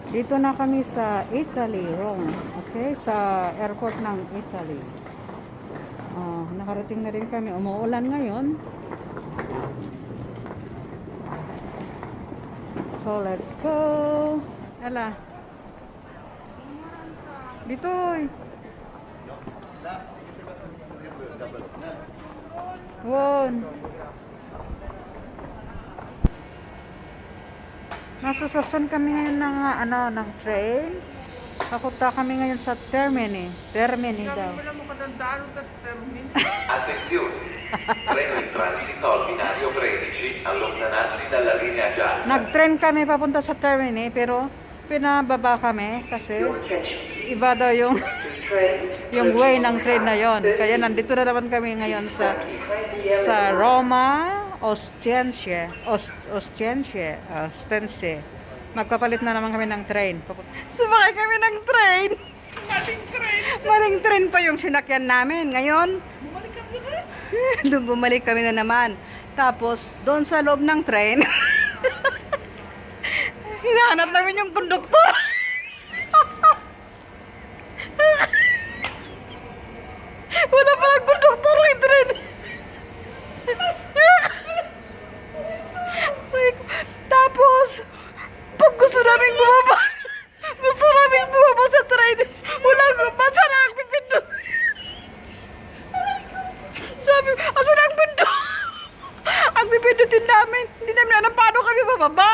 Dito na kami sa Italy, Rome. Okay? Sa airport ng Italy. Nakarating na rin kami. Umuulan ngayon. So, let's go. Ala. Dito. Won. Nasususun kami ngayon ng ng train. Papunta kami ngayon sa Termini. Termini daw. Attenzione, treno in transito al binario 13, allontanarsi dalla linea gialla. Nag-train kami papunta sa Termini pero pinababa kami kasi iba daw yung way ng train na yon. Kaya nandito na naman kami ngayon sa Roma, Ostiense. Magpapalit na naman kami ng train. Sumakay kami ng train. Maling train pa yung sinakyan namin. Ngayon, bumalik kami na naman. Tapos, doon sa loob ng train, hinahanap namin yung konduktor. Wala palang konduktor ng train. Tapos, pag gusto namin bumaba sa train, wala ko, basta na nagpipindot. Sabi, asa na ang pindot? Ang pipindutin namin, hindi namin alam paano kami bababa.